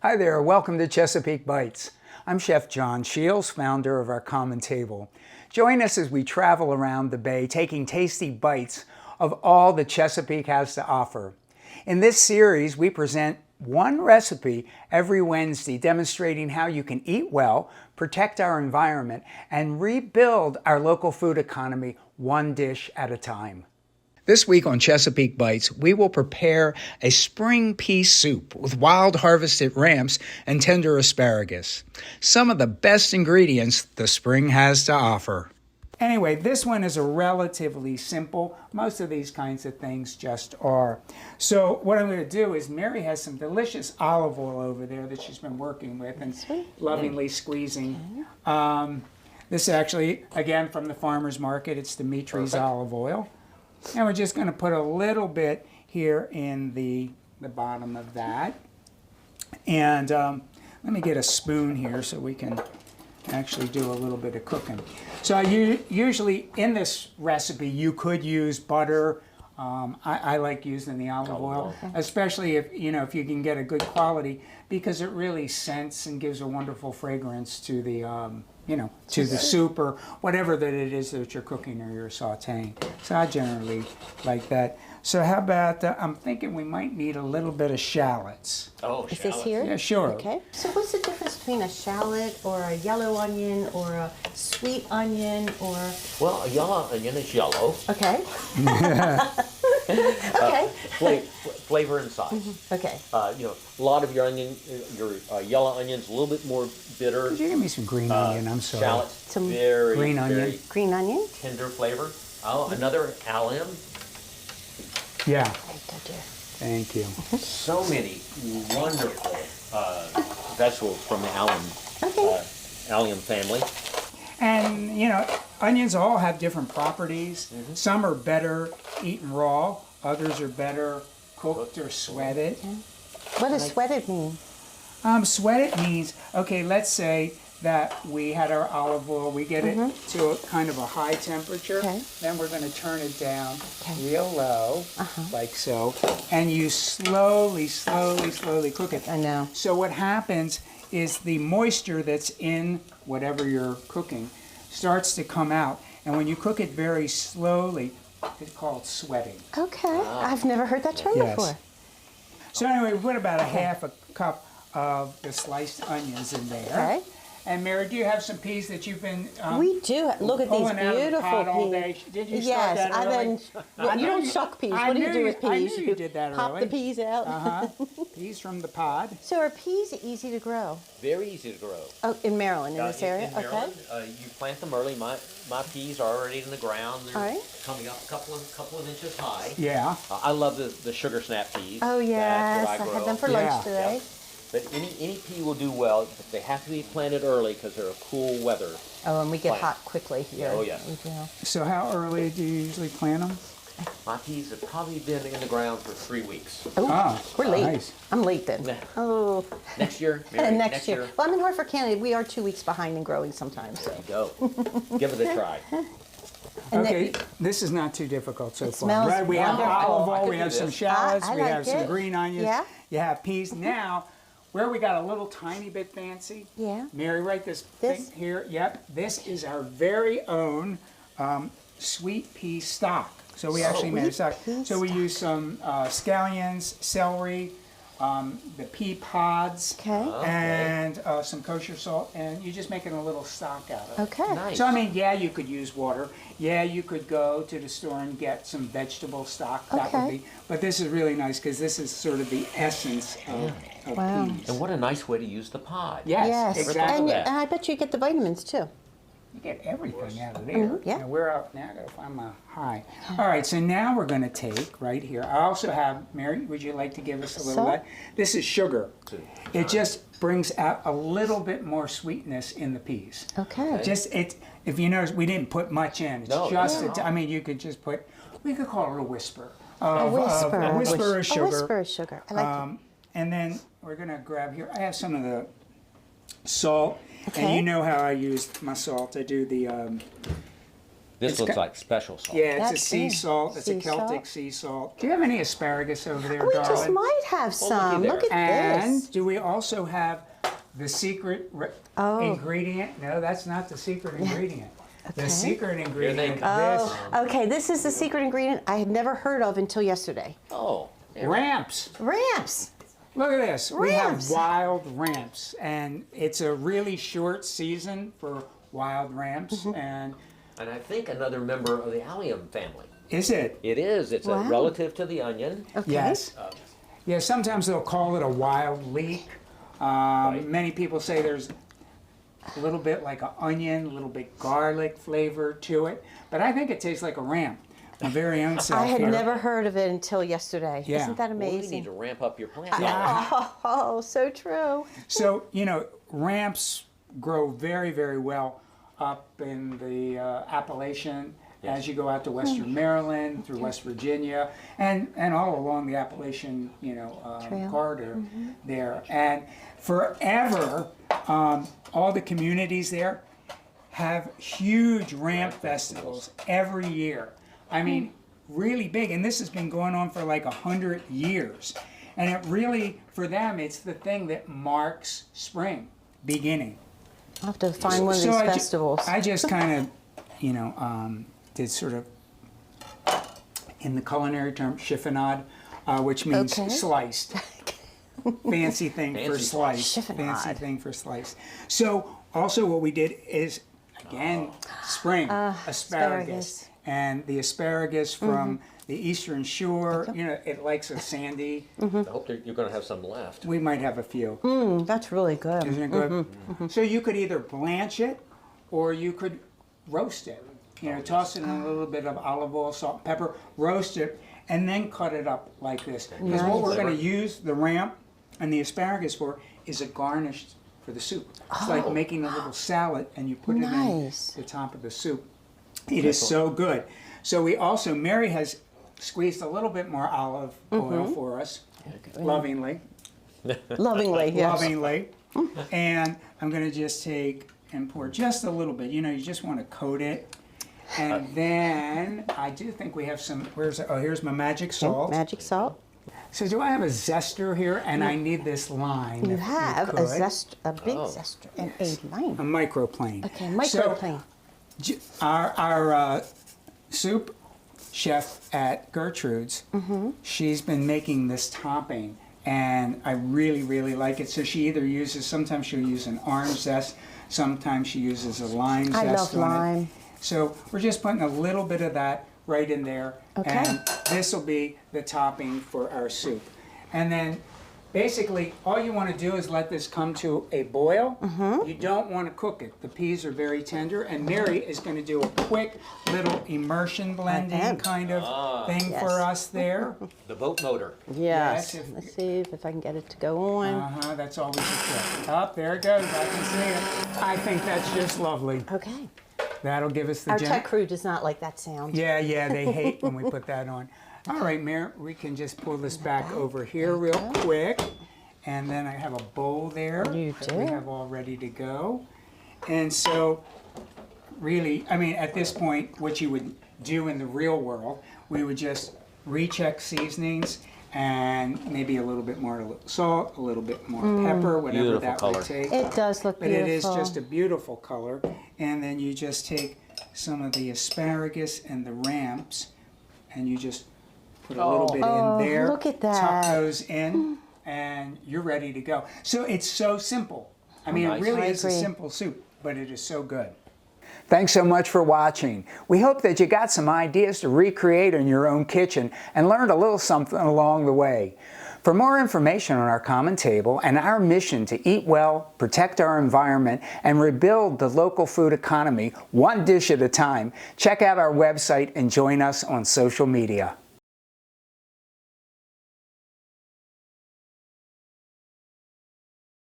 Hi there, welcome to Chesapeake Bites. I'm Chef John Shields, founder of our Common Table. Join us as we travel around the bay, taking tasty bites of all that Chesapeake has to offer. In this series, we present one recipe every Wednesday, demonstrating how you can eat well, protect our environment, and rebuild our local food economy one dish at a time. This week on Chesapeake Bites, we will prepare a spring pea soup with wild harvested ramps and tender asparagus. Some of the best ingredients the spring has to offer. Anyway, this one is a relatively simple. Most of these kinds of things just are. So what I'm going to do is Mary has some delicious olive oil over there that she's been working with and lovingly squeezing. This is actually, again, from the farmer's market. It's Dimitri's olive oil. And we're just going to put a little bit here in the bottom of that. And let me get a spoon here so we can actually do a little bit of cooking. So usually in this recipe you could use butter. I like using the olive oil, especially if you can get a good quality, because it really scents and gives a wonderful fragrance to the to the soup or whatever that it is that you're cooking or you're sautéing. So I generally like that. So how about, I'm thinking we might need a little bit of shallots. Oh, Is this here? Yeah, sure. Okay. So what's the difference between a shallot or a yellow onion or a sweet onion or... Well, a yellow onion is yellow. Okay. Okay. Flavor and size. Okay. A lot of your yellow onions a little bit more bitter. Could you give me some green onion? I'm sorry. Shallots, Some very, green onion. very Green onion? tender flavor. Oh, another allium. Yeah, Right, dear. thank you. So many wonderful vegetables from the allium family. And, onions all have different properties. Some are better eaten raw. Others are better cooked or sweated. What does sweated mean? Sweated means, okay, let's say that we had our olive oil. We get it to a kind of a high temperature. Okay. Then we're going to turn it down real low, like so. And you slowly cook it. I know. So what happens is the moisture that's in whatever you're cooking starts to come out. And when you cook it very slowly, it's called sweating. Okay. I've never heard that term before. So anyway, we put about a half a cup of the sliced onions in there. Okay. And Mary, do you have some peas that you've been We do. Look at these pulling out of the pot all beautiful day? peas. Did you start that I've early? been. Well, you don't shuck peas. What do you do with peas? I knew you did that pop early. the peas out. Peas from the pod. So are peas easy to grow? Very easy to grow. Oh, in Maryland, in this area? In Maryland, you plant them early. My peas are already in the ground. They're All right. coming up a couple of inches high. Yeah. I love the sugar snap peas. Oh, yes. That's I what had them for Yeah. lunch today. But any pea will do well, but they have to be planted early because they're a cool weather. Oh, and we get Plant. hot quickly here. Oh, yeah. We do. So how early do you usually plant them? My peas have probably been in the ground for 3 weeks. Oh, we're late. Nice. I'm late then. Oh. Next year, Mary, Next year. Well, I'm in Hartford County. We are 2 weeks behind in growing sometimes. So. Go. Give it a try. And Okay, this is not too difficult so far. smells Right? We have the wonderful. olive I oil, could we do have some this. shallots, I we like have some it. green onions, Yeah. you have peas. Now, where we got a little tiny bit fancy, Yeah. Mary, write this This? thing here. Yep, this is our very own Sweet Pea Stock. So we actually made a stock. Pea So we stock. use some scallions, celery, the pea pods, and some kosher salt, and you're just making a little stock out of it. Okay. Nice. So I mean, yeah, you could use water. Yeah, you could go to the store and get some vegetable stock. That would Okay. be. But this is really nice because this is sort of the essence of Wow. peas. And what a nice way to use the pod. Yes, Yes. exactly. that. And I bet you get the vitamins too. You get everything out of there. yeah. Now, we're out now. I gotta find my high. All right, so now we're going to take right here. I also have, Mary, would you like to give us a little Salt? bit? This is sugar. It just brings out a little bit more sweetness in the peas. Okay. Just it. If you notice, we didn't put much in. It's No, just. no. I mean, you could just put. We could call it a whisper. A whisper. A whisper of sugar. A whisper of sugar. I like it. And then we're gonna grab here. I have some of the salt, and Okay. you know how I use my salt. I do the This looks like special salt. Yeah, it's a That's sea it. salt. It's a Sea Celtic salt. sea salt. Do you have any asparagus over there, We darling? just might have some. there. Look at And this. do we also have the secret Oh. ingredient? No, that's not the secret ingredient. The secret ingredient come. is Okay, this is the secret ingredient I had never heard of until yesterday. Oh. this. Ramps. Ramps. Look at this. We have Ramps. wild ramps, and it's a really short season for wild ramps. And And I think another member of the allium family. is it? It is. It's Wow. a relative to the onion. Okay. Yes. Yeah, sometimes they'll call it a wild leek. Many people say there's a little bit like an onion, a little bit garlic flavor to it, but I think it tastes like a ramp. My very own self I had here. never heard of it until yesterday. Yeah. Isn't that Well, we need amazing? to ramp up your plant. Oh, so true. So, you know, ramps grow very, very well up in the Appalachian as you go out to Western Maryland, through West Virginia, and all along the Appalachian, you know, Trail. corridor there. And forever, all the communities there have huge ramp festivals every year. I mean, really big, and this has been going on for like 100 years. And it really, for them, it's the thing that marks spring beginning. I'll have to find one of So these I festivals. I just kind of, you know, did sort of, in the culinary term, chiffonade, which means Okay. sliced. Fancy thing for Fancy. sliced. Chiffonade. Fancy thing for sliced. So also what we did is, again, spring, asparagus. And the asparagus from the eastern shore, you know, it likes a sandy. I hope you're going to have some left. We might have a few. That's really good. Isn't it good? So you could either blanch it or you could roast it. You know, toss it in a little bit of olive oil, salt, and pepper, roast it, and then cut it up like this. Because what we're going to use the ramp and the asparagus for is a garnish for the soup. It's like making a little salad and you put Nice. it in the top of the soup. It is so good. So we also, Mary has squeezed a little bit more olive oil for us, lovingly. Lovingly, yes. Lovingly. And I'm going to just take and pour just a little bit. You know, you just want to coat it. And then I do think we have some, here's my magic salt. Magic salt. So do I have a zester here? And I need this lime. You if have could. a big zester and a lime. A microplane. Okay, microplane. So, our soup chef at Gertrude's, she's been making this topping, and I really, really like it. So she either uses, sometimes she'll use an orange zest, sometimes she uses a lime zest I love on lime. it. So we're just putting a little bit of that right in there, Okay. and this will be the topping for our soup. And then basically, all you want to do is let this come to a boil. You don't want to cook it. The peas are very tender, and Mary is going to do a quick little immersion blending am. kind of thing Yes. for us there. The boat motor. Yes. Yes, if- Let's see if I can get it to go on. That's always a trick. Up there it goes. I can see it. I think that's just lovely. Okay. That'll give us the Our gem- tech crew does not like that sound. Yeah, they hate when we put that on. All right, Mary, we can just pull this back over here real quick. And then I have a bowl there You that we do. have all ready to go. And so, really, I mean, at this point, what you would do in the real world, we would just recheck seasonings and maybe a little bit more salt, a little bit more pepper, whatever Beautiful that color. would take. It does look But beautiful. it is just a beautiful color. And then you just take some of the asparagus and the ramps, and you just put a little bit in there. look at Tuck that. those in, and you're ready to go. So it's so simple. I mean, nice. it really I is a agree. simple soup, but it is so good. Thanks so much for watching. We hope that you got some ideas to recreate in your own kitchen and learned a little something along the way. For more information on our common table and our mission to eat well, protect our environment, and rebuild the local food economy one dish at a time, check out our website and join us on social media.